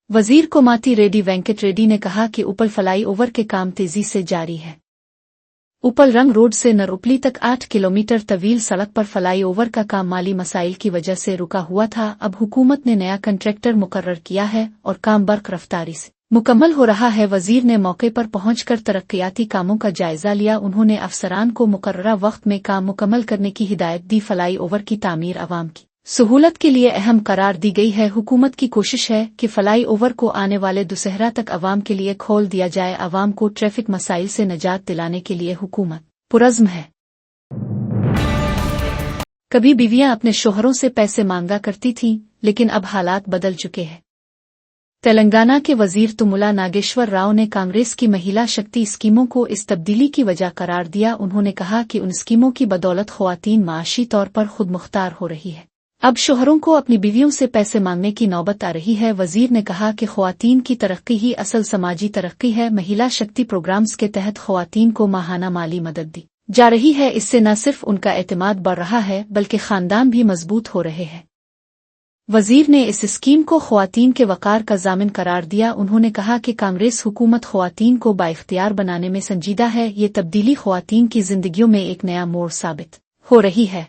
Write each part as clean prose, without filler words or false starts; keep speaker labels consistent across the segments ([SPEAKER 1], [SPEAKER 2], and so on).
[SPEAKER 1] वजीर कोमाती रेड्डी वेंकट रेड्डी ने कहा कि उपल फ्लाई ओवर के काम तेजी से जारी है। उपल रंग रोड से नरउपली तक 8 किलोमीटर तवील सड़क पर फ्लाई ओवर का काम माली मसाइल की वजह से रुका हुआ था। अब हुकूमत ने नया कंट्रैक्टर मुकर्रर किया है और काम बर्क रफ्तारी से मुकम्मल हो रहा है। वजीर ने मौके पर पहुंचकर तरक्याती कामों का जायजा लिया। उन्होंने अफसरान को मुकर्ररा वक्त में काम मुकम्मल करने की हिदायत दी। फ्लाई ओवर की तामीर अवाम की सहूलत के लिए अहम करार दी गई है। हुकूमत की कोशिश है कि फ्लाई ओवर को आने वाले दुशहरा तक अवाम के लिए खोल दिया जाए। अवाम को ट्रैफिक मसाइल से निजात दिलाने के लिए हुकूमत पुरज़्म है। कभी बीवियां अपने शोहरों से पैसे मांगा करती थीं, लेकिन अब हालात बदल चुके हैं। तेलंगाना के वजीर तुमुला नागेश्वर राव ने कांग्रेस की महिला शक्ति स्कीमों को इस तब्दीली की वजह करार दिया। उन्होंने कहा कि उन स्कीमों की बदौलत ख़वातीन माशी तौर पर खुद मुख्तार हो रही है। अब शोहरों को अपनी बीवियों से पैसे मांगने की नौबत आ रही है। वजीर ने कहा कि ख़वातीन की तरक्की ही असल समाजी तरक्की है। महिला शक्ति प्रोग्राम्स के तहत ख़वातीन को माहाना माली मदद दी जा रही है। इससे न सिर्फ उनका एतमाद बढ़ रहा है बल्कि ख़ानदान भी मजबूत हो रहे हैं। वजीर ने इस स्कीम को ख़वातीन के वक़ार का ज़ामिन करार दिया। उन्होंने कहा कि कांग्रेस हुकूमत ख़वातीन को बाइख्तियार बनाने में संजीदा है। ये तब्दीली ख़वातीन की जिंदगियों में एक नया मोड़ साबित हो रही है।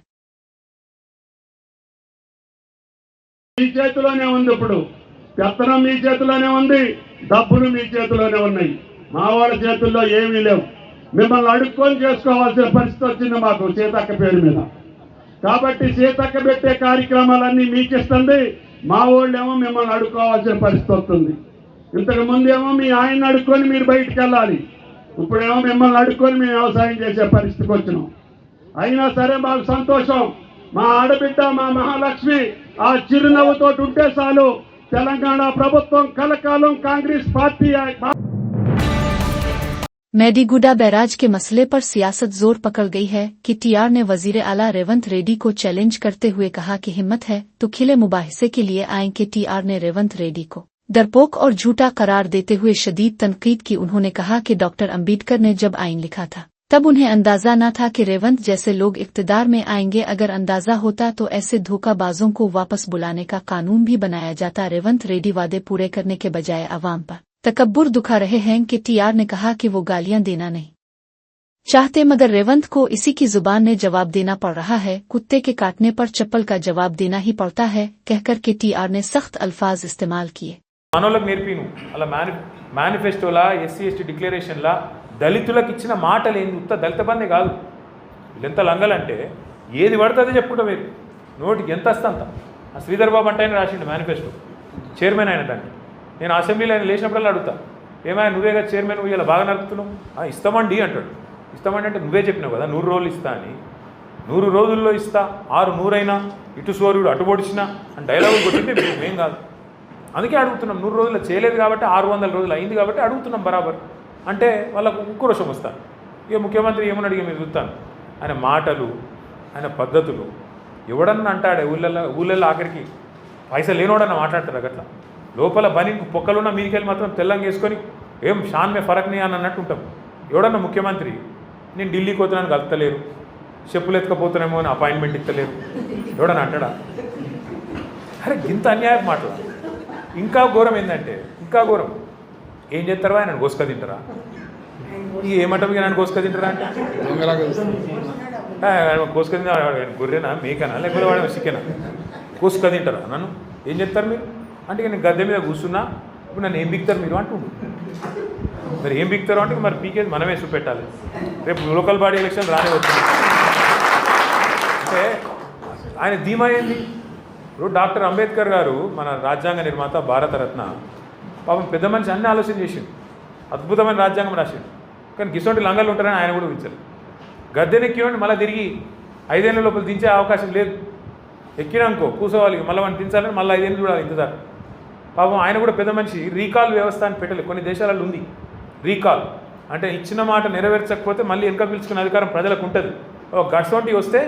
[SPEAKER 2] మీ చేతిలోనే ఉంది, ఇప్పుడు పెత్తనం మీ చేతిలోనే ఉంది, డబ్బులు మీ చేతిలోనే ఉన్నాయి, మా వాళ్ళ చేతుల్లో ఏమీ లేవు. మిమ్మల్ని అడుక్కొని చేసుకోవాల్సిన పరిస్థితి వచ్చింది మాకు సీతక్క పేరు మీద. కాబట్టి సీతక్క పెట్టే కార్యక్రమాలన్నీ మీకు ఇస్తుంది, మా వాళ్ళేమో మిమ్మల్ని అడుక్కోవాల్సిన పరిస్థితి వస్తుంది. ఇంతకు ముందేమో మీ ఆయన అడుక్కొని మీరు బయటికి వెళ్ళాలి, ఇప్పుడేమో మిమ్మల్ని అడుక్కొని మేము వ్యవసాయం చేసే పరిస్థితికి వచ్చినాం. అయినా సరే మాకు సంతోషం. మా ఆడబిడ్డ మా మహాలక్ష్మి ఆ చిరునవ్వుతో ఉంటే చాలు. తెలంగాణ ప్రభుత్వం కలకాలం కాంగ్రెస్ పార్టీ।
[SPEAKER 1] मेडीगुडा बैराज के मसले पर सियासत जोर पकड़ गई है कि टीआर ने वजीर आला रेवंत रेड्डी को चैलेंज करते हुए कहा कि हिम्मत है तो खिले मुबाहिसे के लिए आएं। कि टीआर ने रेवंत रेड्डी को डरपोक और झूठा करार देते हुए शदीद तनकीद की। उन्होंने कहा कि डॉक्टर अम्बेडकर ने जब आइन लिखा था तब उन्हें अंदाजा न था कि रेवंत जैसे लोग इक्तदार में आएंगे। अगर अंदाजा होता तो ऐसे धोखाबाजों को वापस बुलाने का कानून भी बनाया जाता। रेवंत रेड्डी वादे पूरे करने के बजाय अवाम पर तकब्बुर दिखा रहे हैं। कि टीआर ने कहा कि वो गालियां देना नहीं चाहते, मगर रेवंत को इसी की जुबान ने जवाब देना पड़ रहा है। कुत्ते के काटने पर चप्पल का जवाब देना ही पड़ता है, कहकर के टीआर ने सख्त अल्फाज इस्तेमाल किए।
[SPEAKER 3] మనోళ్ళకి నేర్పిను అలా మేనిఫెస్టోలా ఎస్సీ ఎస్టీ డిక్లరేషన్లా దళితులకు ఇచ్చిన మాటలు ఏంది? ఉత్త దళిత బందే కాదు. వీళ్ళెంత లంగలంటే ఏది పడుతుందో చెప్పుకుంటా మీరు నోటికి ఎంత వస్తే అంత. ఆ శ్రీధర్ బాబు అంటే ఆయన రాసిండు మేనిఫెస్టో, చైర్మన్ అయిన దాన్ని. నేను అసెంబ్లీలో ఆయన లేచినప్పుడల్లా అడుగుతా, ఏమైనా నువ్వేగా చైర్మన్, నువ్వు ఇలా బాగా నడుపుతున్నావు. ఇస్తామండి అంటాడు. ఇస్తామండి అంటే నువ్వే చెప్పినావు కదా 100 రోజులు ఇస్తా అని. 100 రోజుల్లో ఇస్తా, 6 అయినా ఇటు సూర్యుడు అటు పొడిచినా అని డైలాగులు కొట్టింటే మేం కాదు. అందుకే అడుగుతున్నాం. 100 రోజుల్లో చేయలేదు కాబట్టి 600 రోజులు అయింది కాబట్టి అడుగుతున్నాం బరాబర్. అంటే వాళ్ళకు ఉక్రోషం వస్తాను. ఇక ముఖ్యమంత్రి ఏమని అడిగి మీరు చూస్తాను. ఆయన మాటలు, ఆయన పద్ధతులు ఎవడన్నా అంటాడే ఊళ్ళల్లో ఆఖరికి పైసలు లేనోడన్నా మాట్లాడతారు అట్లా. లోపల బని పొక్కలున్న మీదికెళ్ళి మాత్రం తెల్లంగా వేసుకొని ఏం షాన్ మే ఫరక్ నీ అని అన్నట్టు ఉంటాం. ఎవడన్నా ముఖ్యమంత్రి నేను ఢిల్లీకి పోతున్నాను కలుపుతలేరు, చెప్పులు ఎత్తుకపోతున్నామో అని అపాయింట్మెంట్ ఇస్తలేరు ఎవడన్నా అంటాడా? అరే ఇంత అన్యాయం మాటలు. ఇంకా ఘోరం ఏంటంటే, ఇంకా ఘోరం ఏం చేస్తారా? ఆయన కోసుక తింటారా? ఏమంటారు నన్ను కోసుక తింటారా అంటే కోసుక తింటా గొర్రెనా మేకనా లేకపోతే వాడు చికెనా? కోసుక తింటారా నన్ను? ఏం చేస్తారు మీరు అంటే నేను గద్దె మీద కూర్చున్నా, ఇప్పుడు నన్ను ఏం బిక్తారు మీరు అంటుండ్రు. మరి ఏం బిక్తారు అంటే మరి పీకేది మనమే చూపెట్టాలి. రేపు లోకల్ బాడీ ఎలక్షన్ రానే వచ్చింది అంటే ఆయన ధీమా ఏంది? ఇప్పుడు డాక్టర్ అంబేద్కర్ గారు మన రాజ్యాంగ నిర్మాత, భారతరత్న, పాపం పెద్ద మనిషి అన్ని ఆలోచన చేసిండు, అద్భుతమైన రాజ్యాంగం రాసిండు. కానీ గిసొంటి లంగలు ఉంటారని ఆయన కూడా ఊహించారు. గద్దెనెక్కినండి మళ్ళీ తిరిగి 5 ఏళ్ళ లోపల దించే అవకాశం లేదు. ఎక్కినాకో కూర్చోవాలి, మళ్ళీ మనం దించాలని మళ్ళీ 5 ఏళ్ళు చూడాలి ఇంతదాకా. పాపం ఆయన కూడా పెద్ద మనిషి రీకాల్ వ్యవస్థ అని పెట్టలేదు. కొన్ని దేశాలలో ఉంది రీకాల్ అంటే ఇచ్చిన మాట నెరవేర్చకపోతే మళ్ళీ వెనక పిలుచుకునే అధికారం ప్రజలకు ఉంటుంది. గసొంటి వస్తే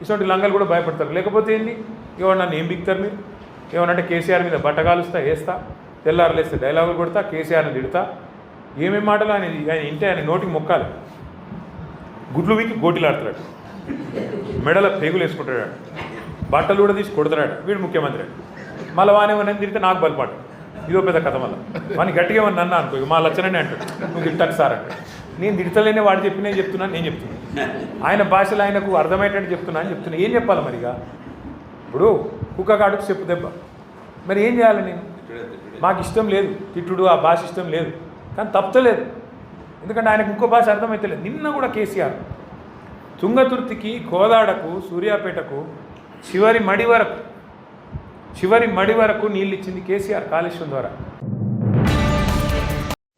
[SPEAKER 3] ఇటువంటి లంగలు కూడా భయపడతారు. లేకపోతే ఏంది? ఏమన్నా నన్ను ఏం బిక్తారు మీరు? ఏమనంటే కేసీఆర్ మీద బట్టగాలుస్తా, వేస్తా, తెల్లారులేస్తే డైలాగులు కొడతా, కేసీఆర్ని తిడతా, ఏమేమి మాటలు ఆయన ఇంటే ఆయన నోటికి మొక్కాలి. గుడ్లు వీకి గోటిలాడుతాడు, మెడల పేగులు వేసుకుంటాడు, బట్టలు కూడా తీసి కొడతాడు. వీడు ముఖ్యమంత్రి మళ్ళీ వానేమని తిరిగితే నాకు బలపాటు. ఇదో పెద్ద కథ మళ్ళీ వాడిని గట్టిగా ఏమన్నా అన్నా అనుకో మా లచ్చనని అంటాడు నువ్వు తిట్టకు సార్ అంటే నేను తిడతలేనే వాడు చెప్పిన చెప్తున్నాను నేను చెప్తున్నాను ఆయన భాషలో ఆయనకు అర్థమయ్యేటట్టు చెప్తున్నా అని చెప్తున్నా ఏం చెప్పాలి మరిగా ఇప్పుడు కుక్క కాడుకు చెప్పు దెబ్బ మరి ఏం చేయాలి నేను మాకు ఇష్టం లేదు తిట్టుడు ఆ భాష ఇష్టం లేదు కానీ తప్పలేదు ఎందుకంటే ఆయనకు ఇంకో భాష అర్థమైతలేదు నిన్న కూడా కేసీఆర్ తుంగతుర్తికి కోదాడకు సూర్యాపేటకు చివరి మడి వరకు నీళ్ళు ఇచ్చింది కేసీఆర్ కాళేశ్వరం ద్వారా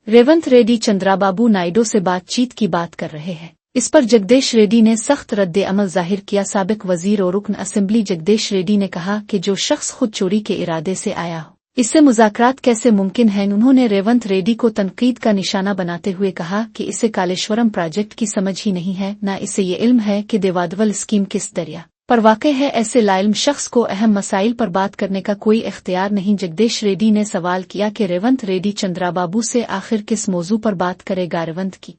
[SPEAKER 1] रेवंत रेड्डी चंद्राबाबू नायडू से बातचीत की बात कर रहे हैं। इस पर जगदीश रेड्डी ने सख्त रद्द अमल जाहिर किया। साबिक वजीर और रुकन असेंबली जगदीश रेड्डी ने कहा कि जो शख्स खुद चोरी के इरादे से आया हो इससे मुज़ाकरात कैसे मुमकिन हैं। उन्होंने रेवंत रेड्डी को तनकीद का निशाना बनाते हुए कहा कि इसे कालेश्वरम प्रोजेक्ट की समझ ही नहीं है, न इसे ये इल्म है कि देवादवल स्कीम किस दरिया पर वाक़ई है। ऐसे लाइल्म शख्स को अहम मसाइल पर बात करने का कोई इख्तियार नहीं। जगदीश रेड्डी ने सवाल किया कि रेवंत रेड्डी चंद्राबाबू से आखिर किस मौजू पर बात करेगा। रेवंत की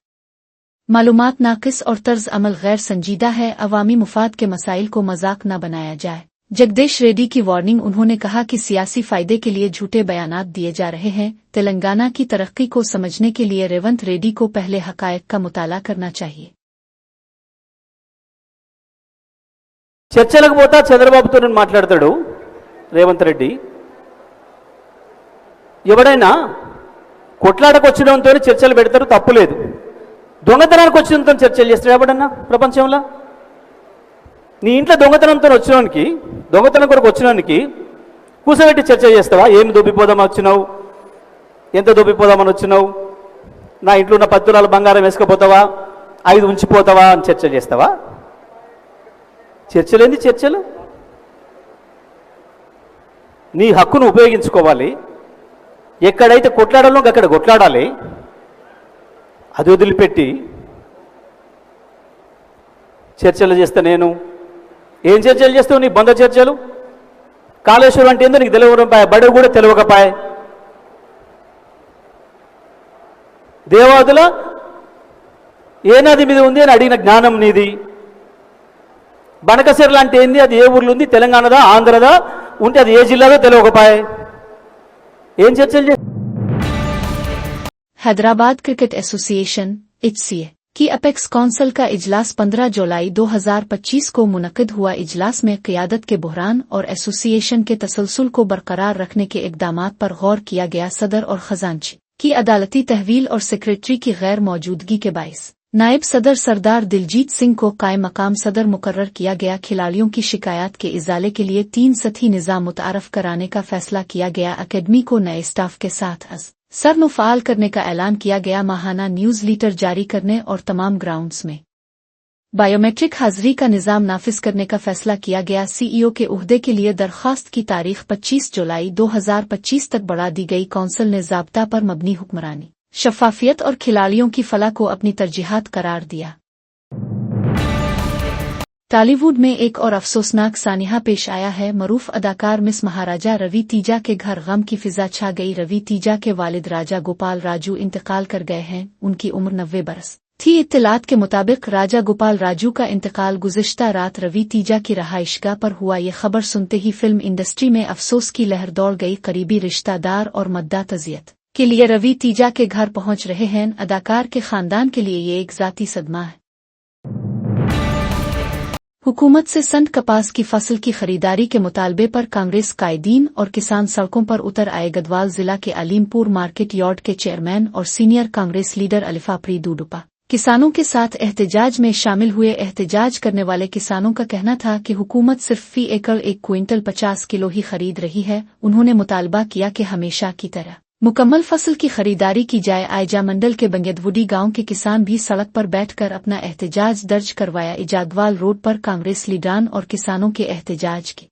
[SPEAKER 1] मालूमात नाकिस और तर्ज अमल गैर संजीदा है। अवामी मुफाद के मसाइल को मजाक न बनाया जाए। जगदीश रेड्डी की वार्निंग। उन्होंने कहा कि सियासी फायदे के लिए झूठे बयानात दिए जा रहे हैं। तेलंगाना की तरक्की को समझने के लिए रेवंत रेड्डी को पहले हकायक का मुताला करना चाहिए।
[SPEAKER 4] చర్చలకు పోతా చంద్రబాబుతో నేను మాట్లాడతాడు రేవంత్ రెడ్డి. ఎవడైనా కొట్లాడకు వచ్చినంతో చర్చలు పెడతారు, తప్పులేదు. దొంగతనానికి వచ్చినంతో చర్చలు చేస్తాడు ఎవడన్నా ప్రపంచంలో? నీ ఇంట్లో దొంగతనంతో వచ్చినోనికి, దొంగతనం కొరకు వచ్చినోనికి కూర్చోబెట్టి చర్చ చేస్తావా? ఏమి దొబ్బిపోదామని వచ్చినావు, ఎంత దొబ్బిపోదామని వచ్చినావు, నా ఇంట్లో ఉన్న 10 తులాల బంగారం వేసుకుపోతావా, 5 ఉంచిపోతావా అని చర్చ చేస్తావా? చర్చలేంది చర్చలు? నీ హక్కును ఉపయోగించుకోవాలి. ఎక్కడైతే కొట్లాడాలో అక్కడ కొట్లాడాలి. అది వదిలిపెట్టి చర్చలు చేస్తా నేను ఏం చర్చలు చేస్తావు? నీ బంద చర్చలు. కాళేశ్వరం అంటే ఏందో నీకు తెలియకపోయా, బడి కూడా తెలియకపోయా. దేవాదుల ఏ నది మీద ఉంది అని అడిగిన జ్ఞానం నీది. బనకసిర లాంటి ఏంది, అది ఏ ఊర్లో ఉంది, తెలంగాణదా ఆంధ్రదా, ఉంటే అది ఏ జిల్లాదో తెలియకపోయా. ఏం చర్చలు చేస్తా?
[SPEAKER 1] हैदराबाद क्रिकेट एसोसिएशन (HCA) की अपेक्स काउंसिल का इजलास 15 जुलाई 2025 को मुनक्किद हुआ। इजलास में क़ियादत के बहरान और एसोसिएशन के तसलसल को बरकरार रखने के इक़दामात पर गौर किया गया। सदर और खजांची की अदालती तहवील और सेक्रेटरी की गैर मौजूदगी के बाइस नायब सदर सरदार दिलजीत सिंह को कायम मकाम सदर मुकर्रर किया गया। खिलाड़ियों की शिकायत के इजाले के लिए 3 सतही निज़ाम मुतारफ कराने का फैसला किया गया। अकेडमी को नए स्टाफ के साथ सरनु फ़ाल करने का ऐलान किया गया। माहाना न्यूज़ लीटर जारी करने और तमाम ग्राउंड्स में बायोमेट्रिक हाजिरी का निज़ाम नाफिज करने का फैसला किया गया। सीईओ के उहदे के लिए दरख्वास्त की तारीख 25 जुलाई 2025 तक बढ़ा दी गई। काउंसिल ने ज़ाब्ता पर मबनी हुक्मरानी, शफाफियत और खिलाड़ियों की फलाह को अपनी तरजीहात करार दिया। टॉलीवुड में एक और अफसोसनाक सानिहा पेश आया है। मरूफ अदाकार मिस महाराजा रवि तीजा के घर गम की फिजा छा गई। रवि तीजा के वालिद राजा गोपाल राजू इंतकाल कर गए हैं। उनकी उम्र 90 बरस थी। इत्तलात के मुताबिक राजा गोपाल राजू का इंतकाल गुज़िश्ता रात रवि तीजा की रहाइशगाह पर हुआ। ये खबर सुनते ही फिल्म इंडस्ट्री में अफसोस की लहर दौड़ गई। करीबी रिश्तेदार और मद्दा तज़ियत के लिए रवि तीजा के घर पहुंच रहे हैं। अदाकार के खानदान के लिए ये एक ज़ाती सदमा है। हुकूमत से संत कपास की फसल की खरीदारी के मुतालबे पर कांग्रेस कायदीन और किसान सड़कों पर उतर आए। गढ़वाल जिला के अलीमपुर मार्केट यार्ड के चेयरमैन और सीनियर कांग्रेस लीडर अलिफा प्रीदुडुपा किसानों के साथ एहतजाज में शामिल हुए। एहतजाज करने वाले किसानों का कहना था कि हुकूमत सिर्फ फी एकड़ 1 क्विंटल 50 किलो ही खरीद रही है। उन्होंने मुतालबा किया कि हमेशा की तरह मुकम्मल फसल की खरीदारी की जाए। आयजा मंडल के बंगेदवुडी गांव के किसान भी सड़क पर बैठकर अपना एहतजाज दर्ज करवाया। इजादवाल रोड पर कांग्रेस लीडरान और किसानों के एहतजाज के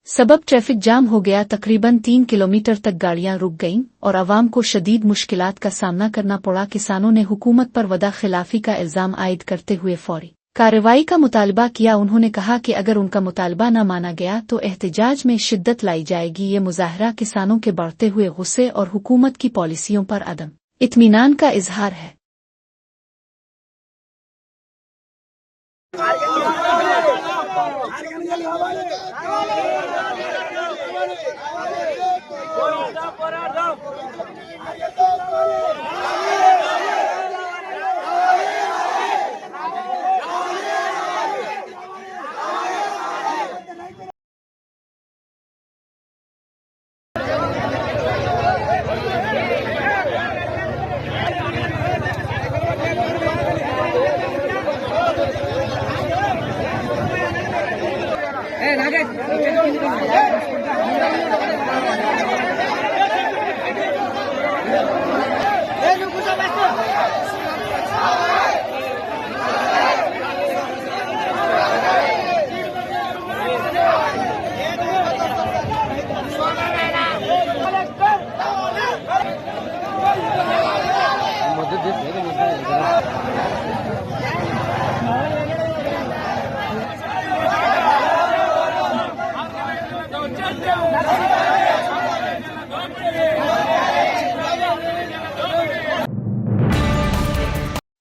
[SPEAKER 1] सबब ट्रैफिक जाम हो गया। तकरीबन 3 किलोमीटर तक गाड़ियां रुक गईं और आवाम को शदीद मुश्किलात का सामना करना पड़ा। किसानों ने हुकूमत पर वदा खिलाफी का इल्जाम आयद करते हुए फौरी कार्रवाई का मुतालबा किया। उन्होंने कहा कि अगर उनका मुतालबा न माना गया तो एहतजाज में शिद्दत लाई जाएगी। ये मुजाहरा किसानों के बढ़ते हुए गुस्से और हुकूमत की पॉलिसियों पर अदम इत्मीनान का इजहार है।
[SPEAKER 5] పోరాట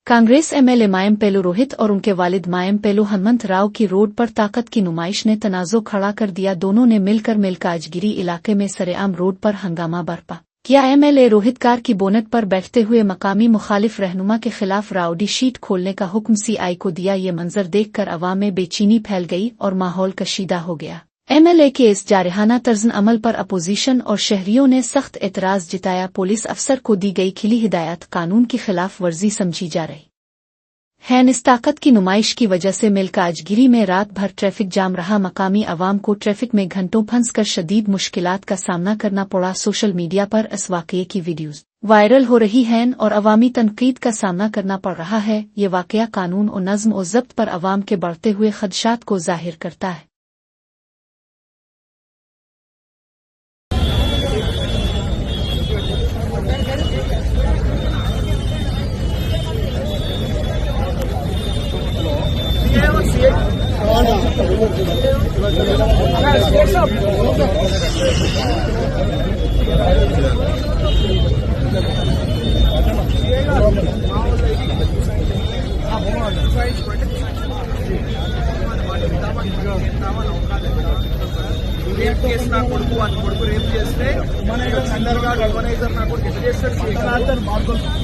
[SPEAKER 1] कांग्रेस एमएलए मायम पेलू रोहित और उनके वालिद मायम पेलू हनुमंत राव की रोड पर ताकत की नुमाइश ने तनाज़ो खड़ा कर दिया। दोनों ने मिलकर मिलकाजगिरी इलाके में सरेआम रोड पर हंगामा बरपा किया। एमएलए रोहित कार की बोनट पर बैठते हुए मकामी मुखालिफ रहनुमा के खिलाफ राउडी शीट खोलने का हुक्म सीआई को दिया। ये मंजर देखकर अवाम में बेचैनी फैल गई और माहौल कशीदा हो गया। एमएलए के इस जारहाना तर्ज अमल पर अपोजिशन और शहरियों ने सख्त एतराज जताया। पुलिस अफसर को दी गई खिली हिदायत कानून की खिलाफ वर्जी समझी जा रही है। इस ताकत की नुमाइश की वजह से मिलकाजगिरी में रात भर ट्रैफिक जाम रहा। मकामी अवाम को ट्रैफिक में घंटों फंस कर शदीद मुश्किलात का सामना करना पड़ा। सोशल मीडिया पर इस वाकये की वीडियोज वायरल हो रही हैं और अवामी तनकीद का सामना करना पड़ रहा है। ये वाकया कानून और नज़्म और ज़ब्त पर अवाम के बढ़ते हुए खदशात को जाहिर करता है।
[SPEAKER 5] రేప్ కేసు నా కొడుకు అని కొడుకు రేప్ చేస్తే మన సెంటర్ గార్డ్ ఆర్గనైజర్ నా కొడుకు ఎట్లా చేస్తాడు?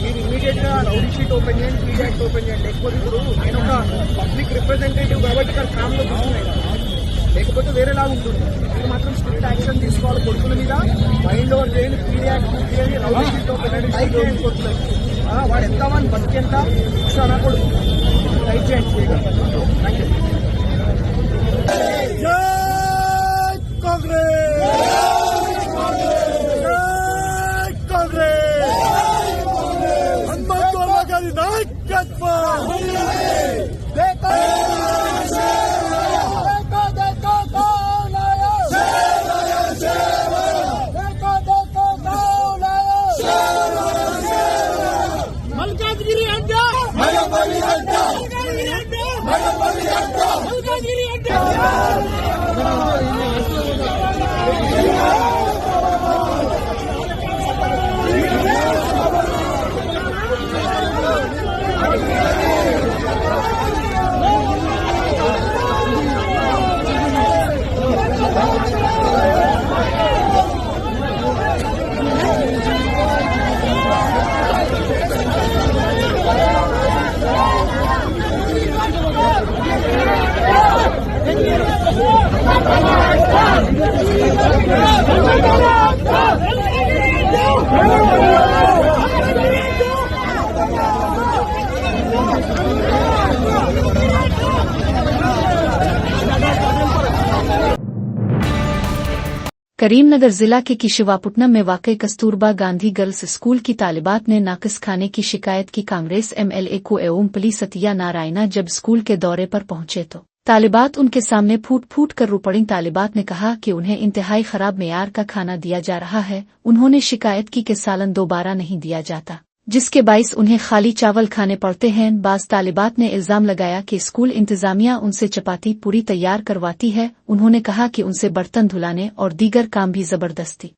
[SPEAKER 5] మీరు ఇమీడియట్ గా రౌడీ షీట్ ఓపెన్ చేయండి, ప్రీ యాక్ట్ ఓపెన్ చేయండి. లేకపోతే ఇప్పుడు నేను ఒక పబ్లిక్ రిప్రజెంటేటివ్ కాబట్టి ఇక్కడ ఫ్యామిలీ కూర్చున్నాయి, లేకపోతే వేరేలా ఉంటుంది. మీరు మాత్రం స్ట్రిక్ట్ యాక్షన్ తీసుకోవాలి. కొడుకుల మీద మైండ్ ఓవర్ చేయండి, ప్రీ యాక్ట్ చేయండి, రౌడీ షీట్ ఓపెన్ చేయండి, టైప్ చేయండి. కొడుకులు వాడు ఎంత మంది బతికెంత నా కొడుకు టైప్ చేయండి. Thank you.
[SPEAKER 1] करीमनगर जिला के किशिवापुटनम में वाक़ई कस्तूरबा गांधी गर्ल्स स्कूल की तालिबात ने नाकिस खाने की शिकायत की कांग्रेस एमएलए को एवं सतिया नारायणा जब स्कूल के दौरे पर पहुंचे तो तालिबात उनके सामने फूट फूट कर रो पड़ी। तालिबात ने कहा कि उन्हें इंतहाई खराब मेयार का खाना दिया जा रहा है। उन्होंने शिकायत की कि सालन दोबारा नहीं दिया जाता, जिसके बाइस उन्हें खाली चावल खाने पड़ते हैं। बाज़ तालिबात ने इल्जाम लगाया कि स्कूल इंतजामिया उनसे चपाती पूरी तैयार करवाती है। उन्होंने कहा कि उनसे बर्तन धुलाने और दीगर काम भी जबरदस्ती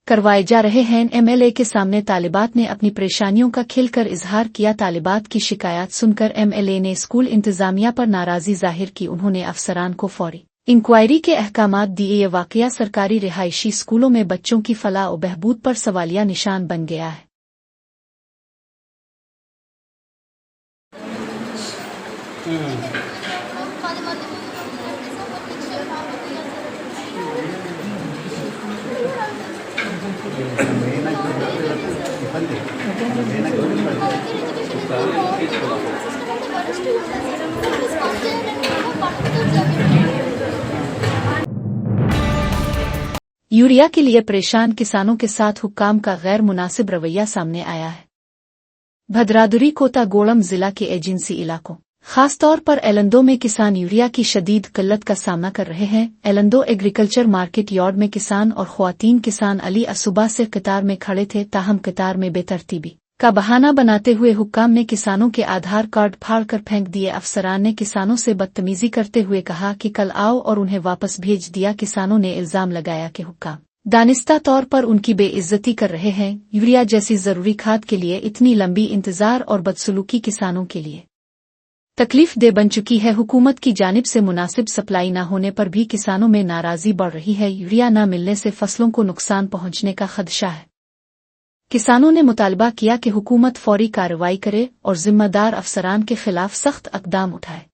[SPEAKER 1] करवाए जा रहे हैं। एमएलए के सामने तालिबात ने अपनी परेशानियों का खिलकर इजहार किया। तालिबात की शिकायत सुनकर एमएलए ने स्कूल इंतजामिया पर नाराजगी जाहिर की। उन्होंने अफसरान को फौरी इंक्वायरी के अहकामात दिए। ये वाकया सरकारी रिहायशी स्कूलों में बच्चों की फलाह और बहबूद पर सवालिया निशान बन गया है। यूरिया के लिए परेशान किसानों के साथ हुक्काम का गैर मुनासिब रवैया सामने आया है। भद्रादुरी कोतागोड़म जिला के एजेंसी इलाकों खासतौर पर एलंदो में किसान यूरिया की शदीद किल्लत का सामना कर रहे हैं। एलंदो एग्रीकल्चर मार्केट यार्ड में किसान और ख्वातीन किसान अली असुबा से कतार में खड़े थे, ताहम कतार में बेतरतीबी का बहाना बनाते हुए हुक्काम ने किसानों के आधार कार्ड फाड़ कर फेंक दिए। अफसरान ने किसानों से बदतमीजी करते हुए कहा कि कल आओ और उन्हें वापस भेज दिया। किसानों ने इल्जाम लगाया कि हुक्काम दानिस्ता तौर पर उनकी बेइज्जती कर रहे हैं। यूरिया जैसी जरूरी खाद के लिए इतनी लंबी इंतजार और बदसलूकी किसानों के लिए तकलीफ दे बन चुकी है। हुकूमत की जानिब से मुनासिब सप्लाई न होने पर भी किसानों में नाराजगी बढ़ रही है। यूरिया न मिलने से फसलों को नुकसान पहुंचने का खदशा है। किसानों ने मुतालबा किया कि हुकूमत फौरी कार्रवाई करे और जिम्मेदार अफसरान के खिलाफ सख्त इक़दाम उठाए।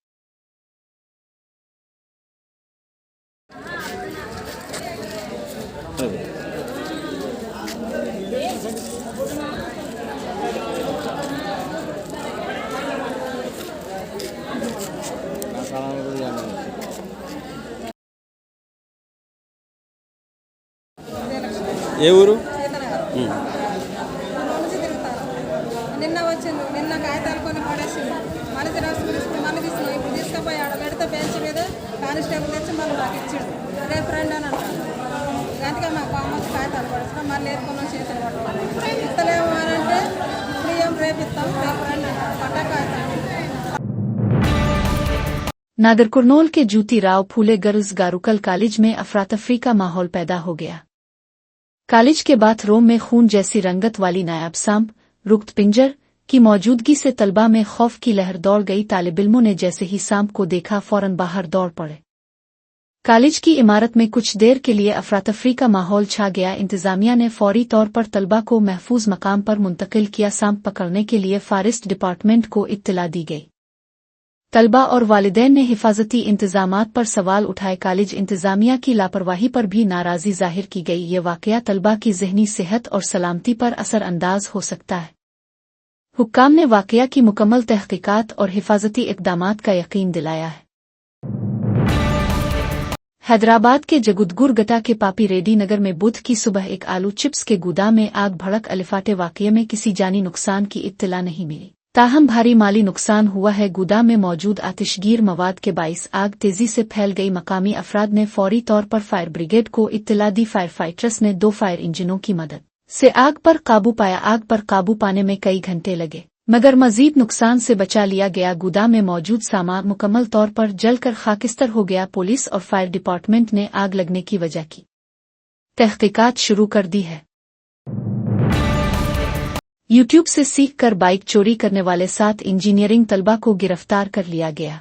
[SPEAKER 6] ఏ ఊరు?
[SPEAKER 7] నిన్న వచ్చిండు, నిన్న కాగితాలు కొన్ని పడేసిండు, మళ్ళీ రాసుకుని మళ్ళీ తీసుకున్నాం. ఇప్పుడు తీసుకుపోయి ఆడ పెడితే బెంచ్ మీద కానిస్టేబుల్ తెచ్చి మళ్ళీ నాకు ఇచ్చిండు. రేపు రండి అని అంటాను. అందుకే మాకు అమ్మకి కాగితాలు పడేస్తున్నాం. మళ్ళీ ఏరుకున్నాం, చేతులు పట్టుకోవాలి. ఇస్తలేము అని అంటే ఇప్పుడు ఏం రేపు ఇస్తాం, రేపు రండి అంటారు. పట్టా కాగితాలు
[SPEAKER 1] नागरकुरनोल के जूती राव फूले गर्ल्स गारुकल कॉलेज में अफरातफरी का माहौल पैदा हो गया। कॉलेज के बाथरूम में खून जैसी रंगत वाली नायाब सांप रुक्त पिंजर की मौजूदगी से तलबा में खौफ की लहर दौड़ गई। तालिबिल्मों ने जैसे ही सांप को देखा फौरन बाहर दौड़ पड़े। कॉलेज की इमारत में कुछ देर के लिए अफरातफरी का माहौल छा गया। इंतजामिया ने फौरी तौर पर तलबा को महफूज मकाम पर मुंतकिल किया। सांप पकड़ने के लिए फॉरेस्ट डिपार्टमेंट को इत्तला दी गई। तलबा और वालिदैन ने हिफाजती इंतजामात पर सवाल उठाए। कॉलेज इंतजामिया की लापरवाही पर भी नाराजगी जाहिर की गई। ये वाकया तलबा की ज़हनी सेहत और सलामती पर असर अंदाज हो सकता है। हुक्काम ने वाकया की मुकम्मल तहकीकात और हिफाजती इक़दामात का यकीन दिलाया है। हैदराबाद के जगुदगुरगटा के पापी रेड्डी नगर में बुध की सुबह एक आलू चिप्स के गोदाम में आग भड़क। अलिफाटे वाकये में किसी जानी नुकसान की इत्तला नहीं मिली, ताहम भारी माली नुकसान हुआ है। गोदाम में मौजूद आतिशगीर मवाद के बाइस आग तेजी से फैल गई। मकामी अफराद ने फौरी तौर पर फायर ब्रिगेड को इत्तला दी। फायर फाइटर्स ने 2 फायर इंजनों की मदद से आग पर काबू पाया। आग पर काबू पाने में कई घंटे लगे, मगर मजीद नुकसान से बचा लिया गया। गोदाम में मौजूद सामान मुकम्मल तौर पर जलकर खाकिस्तर हो गया। पुलिस और फायर डिपार्टमेंट ने आग लगने की वजह की तहकीकात शुरू कर दी है। यूट्यूब से सीख कर बाइक चोरी करने वाले 7 इंजीनियरिंग तलबा को गिरफ्तार कर लिया गया।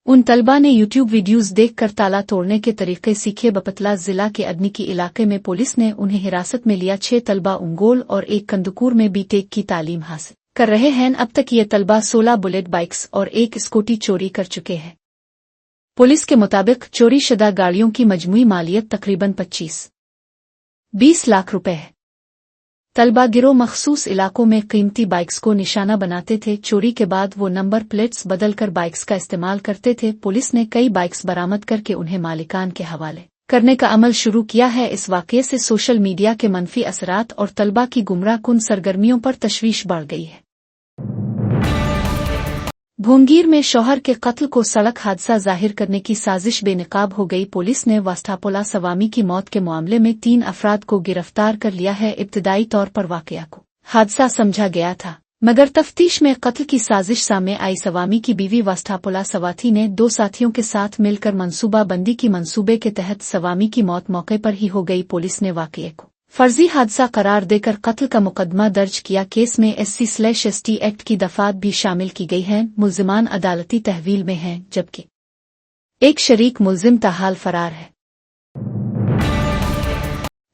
[SPEAKER 1] उन तलबा ने यूट्यूब वीडियोस देखकर ताला तोड़ने के तरीके सीखे। बपतला जिला के अदनिकी इलाके में पुलिस ने उन्हें हिरासत में लिया। 6 तलबा उंगोल और 1 कंदकूर में बीटेक की तालीम हासिल कर रहे हैं। अब तक ये तलबा 16 बुलेट बाइक्स और 1 स्कूटी चोरी कर चुके हैं। पुलिस के मुताबिक चोरी शुदा गाड़ियों की मजमूई मालियत तकरीबन 25-20 लाख रुपए है। तलबा गिरोह मखसूस इलाकों में कीमती बाइक्स को निशाना बनाते थे। चोरी के बाद वो नंबर प्लेट्स बदलकर बाइक्स का इस्तेमाल करते थे। पुलिस ने कई बाइक्स बरामद करके उन्हें मालिकान के हवाले करने का अमल शुरू किया है। इस वाक़ये से सोशल मीडिया के मनफी असरात और तलबा की गुमराह कुन सरगर्मियों पर तशवीश बढ़ गई है। भोंगीर में शौहर के कत्ल को सड़क हादसा जाहिर करने की साजिश बेनकाब हो गई। पुलिस ने वास्तापोला सवामी की मौत के मामले में 3 अफराद को गिरफ्तार कर लिया है। इब्तदाई तौर पर वाकया को हादसा समझा गया था, मगर तफ्तीश में कत्ल की साजिश सामने आई। सवामी की बीवी वास्तापोला सवाती ने 2 साथियों के साथ मिलकर मंसूबा बंदी की। मंसूबे के तहत सवामी की मौत मौके पर ही हो गई। पुलिस ने वाकये को फर्जी हादसा करार देकर कत्ल का मुकदमा दर्ज किया। केस में SC/ST एक्ट की दफात भी शामिल की गई हैं। मुल्जिमान अदालती तहवील में हैं, जबकि एक शरीक मुल्जिम ताहाल फरार है।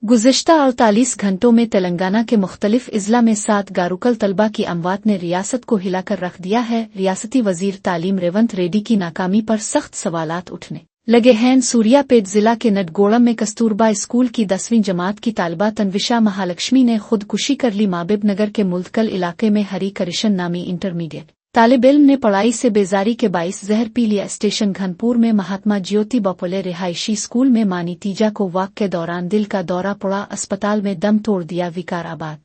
[SPEAKER 1] गुज़िश्ता 48 घंटों में तेलंगाना के मुख्तलिफ इज़ला में 7 गारुकल तलबा की अमवात ने रियासत को हिलाकर रख दिया है। रियासती वजीर तालीम रेवंत रेड्डी की नाकामी पर सख्त सवालात उठने लगे हैं। सूर्यापेट जिला के नडगोड़म में कस्तूरबा स्कूल की 10वीं जमात की तालिबा तनविशा महालक्ष्मी ने खुदकुशी कर ली। माबिब नगर के मुल्तकल इलाके में हरी करिशन नामी इंटरमीडिएट तालिब इल्म ने पढ़ाई से बेजारी के बाइस जहर पी लिया। स्टेशन घनपुर में महात्मा ज्योति बपोले रिहायशी स्कूल में मानी तीजा को वाक़ के दौरान दिल का दौरा पड़ा, अस्पताल में दम तोड़ दिया। विकाराबाद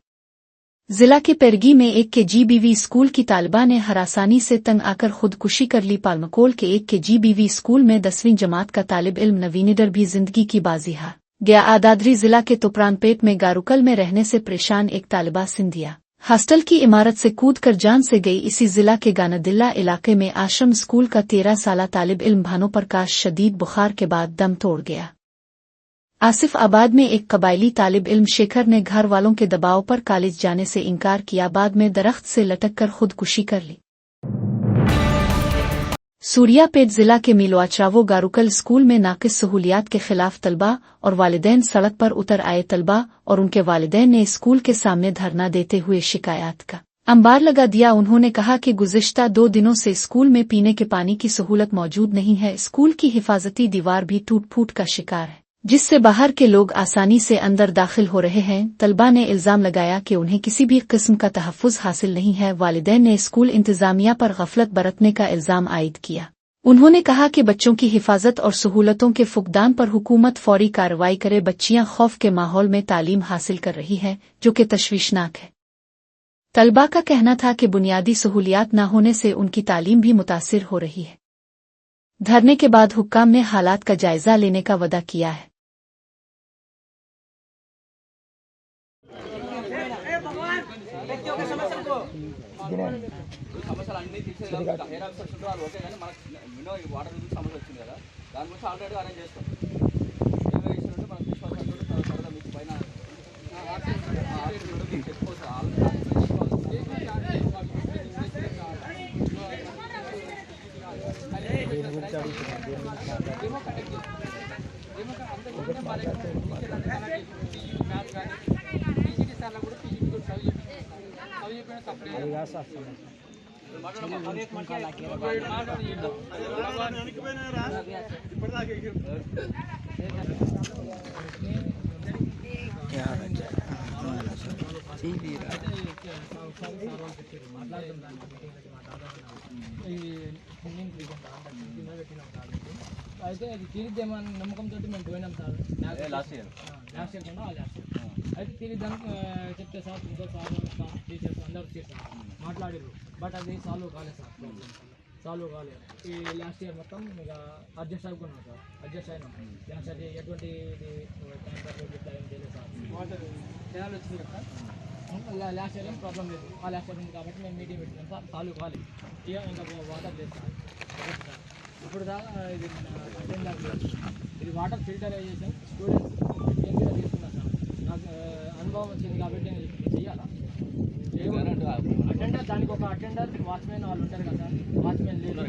[SPEAKER 1] जिला के पेरगी में एक KGBV स्कूल की तालिबा ने हरासानी से तंग आकर खुदकुशी कर ली। पालमकोल के एक KGBV स्कूल में 10वीं जमात का तालिब इल्म नवीनिडर भी जिंदगी की बाजी हार गया। आदादरी जिला के तुपरानपेट में गारुकल में रहने से परेशान एक तालिबा सिंधिया हॉस्टल की इमारत से कूदकर जान से गई। इसी जिला के गानदिल्ला इलाके में आश्रम स्कूल का 13 साला तालिब इल्म भानु प्रकाश शदीद बुखार के बाद दम तोड़ गया। आसिफ आबाद में एक कबायली तालिब इल्म शेखर ने घर वालों के दबाव पर कॉलेज जाने से इनकार किया, बाद में दरख्त से लटक कर खुदकुशी कर ली। सूर्यापेट जिला के मिलवाचरावो गारुकल स्कूल में नाकिस सहूलियात के खिलाफ तलबा और वालिदैन सड़क पर उतर आए। तलबा और उनके वालिदैन ने स्कूल के सामने धरना देते हुए शिकायत का अंबार लगा दिया। उन्होंने कहा कि गुज़िश्ता 2 दिनों से स्कूल में पीने के पानी की सहूलत मौजूद नहीं है। स्कूल की हिफाजती दीवार भी टूट फूट का शिकार है, जिससे बाहर के लोग आसानी से अंदर दाखिल हो रहे हैं। तलबा ने इल्जाम लगाया कि उन्हें किसी भी किस्म का तहफ़्फ़ुज़ हासिल नहीं है। वालिदैन ने स्कूल इंतज़ामिया पर गफलत बरतने का इल्जाम आयद किया। उन्होंने कहा कि बच्चों की हिफाजत और सहूलतों के फुकदान पर हुकूमत फौरी कार्रवाई करे। बच्चियां खौफ के माहौल में तालीम हासिल कर रही हैं, जो कि तशवीशनाक है। तलबा का कहना था कि बुनियादी सहूलियात न होने से उनकी तालीम भी मुतासिर हो रही है। धरने के बाद हुक्काम ने हालात का जायजा लेने का वदा किया है।
[SPEAKER 6] సమస్యలన్నీ తీసేయాలి. హెయిర్ ఆఫీసర్స్ వాళ్ళు ఓకే కానీ మనకు వాటర్ సమస్య వచ్చింది కదా, దాని గురించి ఆల్రెడీ అరేంజ్ చేస్తాం. ఏమేమి ఇస్తుంటే మనకు విశ్వాసం మీకు పైన
[SPEAKER 8] అయితే అది తీరిద్దేమని నమ్మకంతో మేము పోయినాం సార్. లాస్ట్ ఇయర్ కన్నా అయితే తీరిద్దాం చెప్తే సార్ ఇంకో సార్ టీచర్స్ అందరూ చేశారు, మాట్లాడారు. బట్ అది సాల్వ్ కాలేదు సార్, సాల్వ్ కాలేదు. ఈ లాస్ట్ ఇయర్ మొత్తం ఇక అడ్జస్ట్ అవుకున్నాం సార్, అడ్జస్ట్ అయినాం. అది ఎటువంటి ఏం చేయలేదు సార్. వాటర్ చేయాలి వచ్చింది కదా సార్, లాస్ట్ ఇయర్ ఏం ప్రాబ్లం లేదు. ఆ లాస్ట్ ఇయర్ ఉంది కాబట్టి మేము మీటింగ్ పెట్టినాం సార్, సాల్వ్ కాలేదు. ఇక ఇంకా వాటర్ చేస్తాం సార్. ఇప్పుడు దాకా ఇది ఇది వాటర్ ఫిల్టరైజేషన్ స్టూడెంట్స్ నేను కూడా తీసుకున్నాను సార్. నాకు అనుభవం వచ్చింది కాబట్టి నేను చెయ్యాలా అటెండర్, దానికి ఒక అటెండర్ వాచ్మెన్ వాళ్ళు ఉంటారు కదా సార్, వాచ్మెన్ లేదు.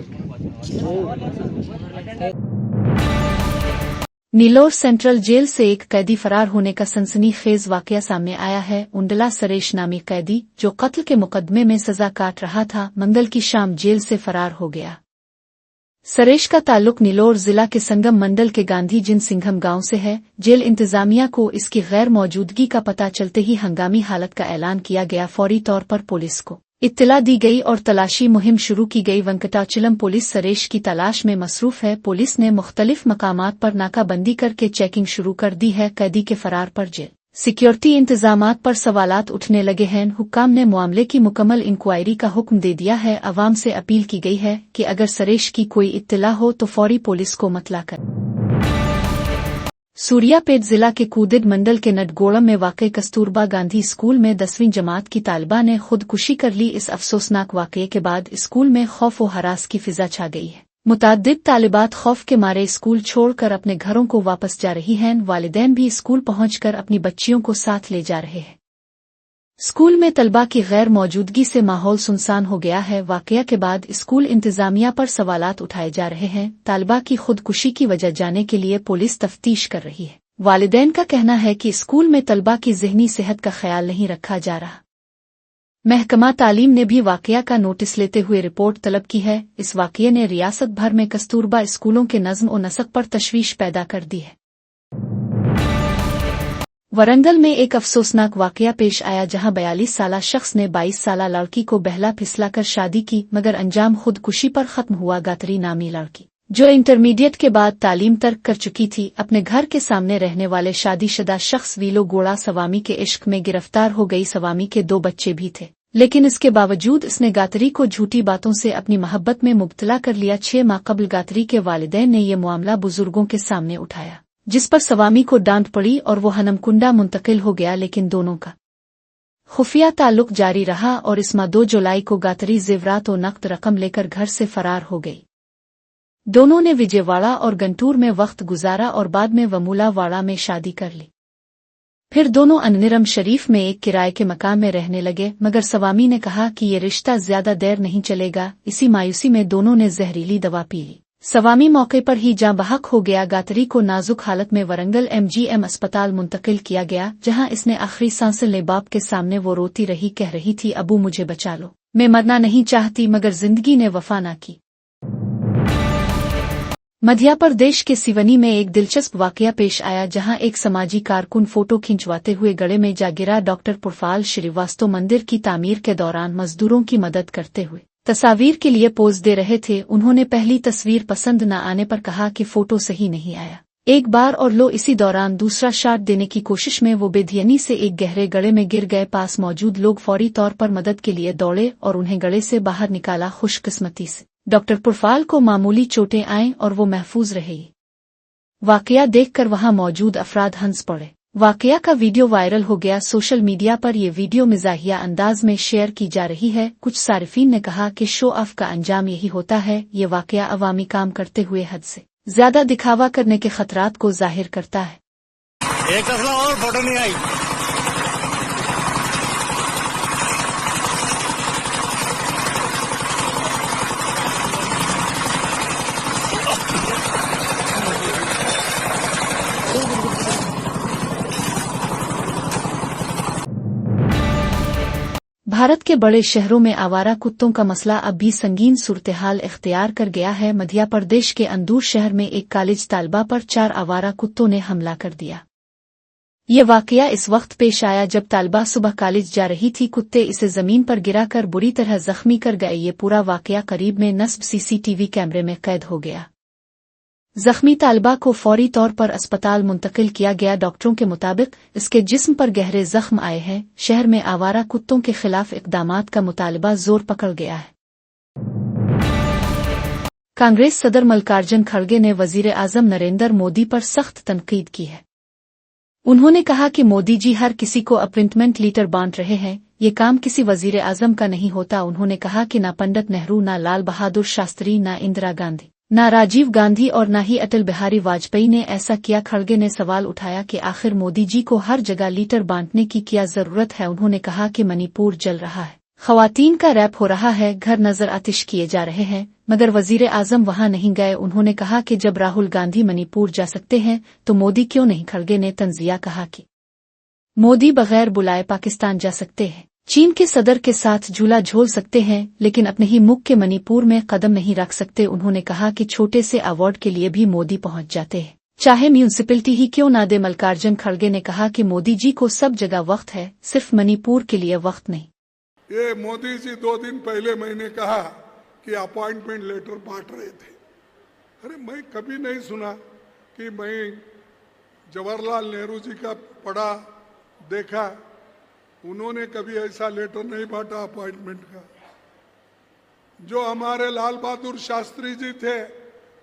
[SPEAKER 1] नीलोर सेंट्रल जेल से एक कैदी फरार होने का सनसनीखेज वाकया सामने आया है। उंडला सरेश नामी कैदी, जो कत्ल के मुकदमे में सजा काट रहा था, मंगल की शाम जेल से फरार हो गया। सरेश का ताल्लुक नीलोर जिला के संगम मंडल के गांधी जिन सिंघम गांव से है। जेल इंतजामिया को इसकी गैर मौजूदगी का पता चलते ही हंगामी हालत का ऐलान किया गया। फौरी तौर पर पुलिस को इत्तला दी गई और तलाशी मुहिम शुरू की गई। वेंकटाचलम पुलिस सरेश की तलाश में मसरूफ है। पुलिस ने मुख्तलिफ मकामात पर नाकाबंदी करके चेकिंग शुरू कर दी है। कैदी के फरार पर जेल सिक्योरिटी इंतजामात पर सवालात उठने लगे हैं। हुक्काम ने मामले की मुकम्मल इंक्वायरी का हुक्म दे दिया है। अवाम से अपील की गई है कि अगर सरेश की कोई इत्तला हो तो फौरी पुलिस को मतला कर। सूर्यापेट जिला के कूदिड मंडल के नटगोड़म में वाक़ई कस्तूरबा गांधी स्कूल में 10वीं जमात की तालिबा ने खुदकुशी कर ली। इस अफसोसनाक वाक़ये के बाद स्कूल में खौफ व हरास की फिजा छा गई है। मुताद्दिद तालिबात खौफ के मारे स्कूल छोड़कर अपने घरों को वापस जा रही हैं। वालिदैन भी स्कूल पहुंचकर अपनी बच्चियों को साथ ले जा रहे हैं। स्कूल में तलबा की गैर मौजूदगी से माहौल सुनसान हो गया है। वाक़या के बाद स्कूल इंतजामिया पर सवालात उठाए जा रहे हैं। तालिबा की खुदकुशी की वजह जानने के लिए पुलिस तफ्तीश कर रही है। वालिदैन का कहना है कि स्कूल में तलबा की ज़हनी सेहत का ख्याल नहीं रखा जा रहा। महकमा तालीम ने भी वाक़या का नोटिस लेते हुए रिपोर्ट तलब की है। इस वाक़ये ने रियासत भर में कस्तूरबा स्कूलों के नज़्म और नसक पर तशवीश पैदा कर दी है। वरंगल में एक अफसोसनाक वाक़या पेश आया, जहां 42 साला शख्स ने 22 साला लड़की को बहला फिसला कर शादी की, मगर अंजाम खुदकुशी पर खत्म हुआ। गातरी नामी लड़की जो इंटरमीडिएट के बाद तालीम तर्क कर चुकी थी, अपने घर के सामने रहने वाले शादीशुदा शख्स वीलो गोड़ा सवामी के इश्क में गिरफ्तार हो गई। सवामी के 2 बच्चे भी थे, लेकिन इसके बावजूद इसने गातरी को झूठी बातों से अपनी मोहब्बत में मुब्तला कर लिया। 6 माह कबल गातरी के वालिदैन ने ये मामला बुजुर्गों के सामने उठाया, जिस पर सवामी को डांट पड़ी और वो हनमकुंडा मुंतकिल हो गया, लेकिन दोनों का खुफिया ताल्लुक जारी रहा और इस माह 2 जुलाई को गातरी जेवरात और नकद रकम लेकर घर से फरार हो गई। दोनों ने विजयवाड़ा और गंटूर में वक्त गुजारा और बाद में वमूलावाड़ा में शादी कर ली। फिर दोनों अननिरम शरीफ में एक किराए के मकान में रहने लगे, मगर सवामी ने कहा कि ये रिश्ता ज्यादा देर नहीं चलेगा। इसी मायूसी में दोनों ने जहरीली दवा पी ली। सवामी मौके पर ही जाँ बहक हो गया। गातरी को नाजुक हालत में वरंगल MGM अस्पताल मुंतकिल किया गया, जहां इसने आखिरी सांसें ले बाप के सामने वो रोती रही, कह रही थी, अबू मुझे बचा लो, मैं मरना नहीं चाहती, मगर जिंदगी ने वफा ना की। मध्य प्रदेश के सिवनी में एक दिलचस्प वाकया पेश आया, जहां एक समाजी कारकुन फोटो खिंचवाते हुए गड्ढे में जा गिरा। डॉक्टर पुरफाल श्रीवास्तव मंदिर की तामीर के दौरान मजदूरों की मदद करते हुए तस्वीर के लिए पोज दे रहे थे। उन्होंने पहली तस्वीर पसंद न आने पर कहा कि फोटो सही नहीं आया, एक बार और लो। इसी दौरान दूसरा शॉट देने की कोशिश में वो बेध्यानी से एक गहरे गड्ढे में गिर गए। पास मौजूद लोग फौरी तौर पर मदद के लिए दौड़े और उन्हें गड्ढे से बाहर निकाला। खुशकिस्मती से डॉक्टर पुरफाल को मामूली चोटें आईं और वो महफूज रहे। वाकया देखकर वहां मौजूद अफराद हंस पड़े। वाकया का वीडियो वायरल हो गया। सोशल मीडिया पर यह वीडियो मिजाहिया अंदाज में शेयर की जा रही है। कुछ सारिफीन ने कहा कि शो ऑफ का अंजाम यही होता है। ये वाकया अवामी काम करते हुए हद से ज्यादा दिखावा करने के खतरात को जाहिर करता है।
[SPEAKER 5] एक और फोटो नहीं आई।
[SPEAKER 1] भारत के बड़े शहरों में आवारा कुत्तों का मसला अब भी संगीन सूरत-ए-हाल इख्तियार कर गया है। मध्य प्रदेश के अंदूर शहर में एक कॉलेज तालबा पर 4 आवारा कुत्तों ने हमला कर दिया। ये वाकया इस वक्त पेश आया जब तालबा सुबह कॉलेज जा रही थी। कुत्ते इसे जमीन पर गिराकर बुरी तरह जख्मी कर गए। ये पूरा वाकया करीब में नस्ब CCTV कैमरे में कैद हो गया। जख्मी तालबा को फौरी तौर पर अस्पताल मुंतकिल किया गया। डॉक्टरों के मुताबिक इसके जिस्म पर गहरे जख्म आए हैं। शहर में आवारा कुत्तों के खिलाफ इक़दामात का मुतालबा जोर पकड़ गया है। कांग्रेस सदर मल्लिकार्जुन खड़गे ने वजीर आजम नरेंद्र मोदी पर सख्त तनकीद की है। उन्होंने कहा कि मोदी जी हर किसी को अपॉइंटमेंट लीटर बांट रहे हैं। ये काम किसी वजीर आजम का नहीं होता। उन्होंने कहा कि ना पंडित नेहरू, ना लाल बहादुर शास्त्री, ना इंदिरा गांधी, ना राजीव गांधी और ना ही अटल बिहारी वाजपेयी ने ऐसा किया। खड़गे ने सवाल उठाया कि आखिर मोदी जी को हर जगह लीटर बांटने की क्या जरूरत है। उन्होंने कहा कि मणिपुर जल रहा है, खवातीन का रैप हो रहा है, घर नजर आतिश किए जा रहे हैं, मगर वजीर आजम वहां नहीं गए। उन्होंने कहा कि जब राहुल गांधी मणिपुर जा सकते हैं तो मोदी क्यों नहीं। खड़गे ने तंजिया कहा कि मोदी बगैर बुलाए पाकिस्तान जा सकते हैं, चीन के सदर के साथ झूला झोल सकते हैं, लेकिन अपने ही मुल्क के मणिपुर में कदम नहीं रख सकते। उन्होंने कहा कि छोटे से अवार्ड के लिए भी मोदी पहुंच जाते हैं, चाहे म्यूनिसिपैलिटी ही क्यों ना दे। मल्लिकार्जुन खड़गे ने कहा कि मोदी जी को सब जगह वक्त है, सिर्फ मणिपुर के लिए वक्त नहीं।
[SPEAKER 9] ये मोदी जी 2 दिन पहले मैंने कहा कि अपॉइंटमेंट लेटर बांट रहे थे। अरे मैं कभी नहीं सुना कि मैं जवाहरलाल नेहरू जी का पढ़ा देखा, उन्होंने कभी ऐसा लेटर नहीं बांटा अपॉइंटमेंट का। जो हमारे लाल बहादुर शास्त्री जी थे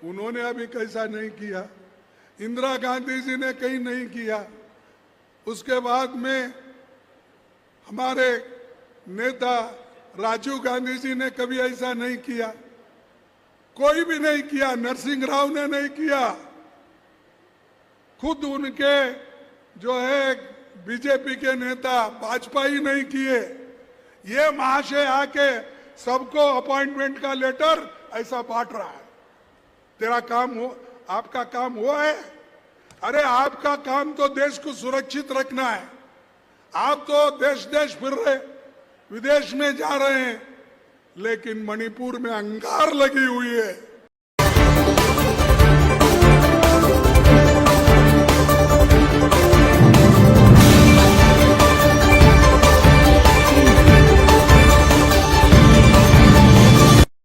[SPEAKER 9] उन्होंने अभी कैसा नहीं किया, इंदिरा गांधी जी ने कहीं नहीं किया। उसके बाद में हमारे नेता राजीव गांधी जी ने कभी ऐसा नहीं किया, कोई भी नहीं किया। नरसिंह राव ने नहीं किया, खुद उनके जो है बीजेपी के नेता वाजपेयी नहीं किए। ये महाशय आके सबको अपॉइंटमेंट का लेटर ऐसा बांट रहा है। तेरा काम हो, आपका काम हुआ है? अरे आपका काम तो देश को सुरक्षित रखना है। आप तो देश देश फिर रहे, विदेश में जा रहे हैं, लेकिन मणिपुर में अंगार लगी हुई है।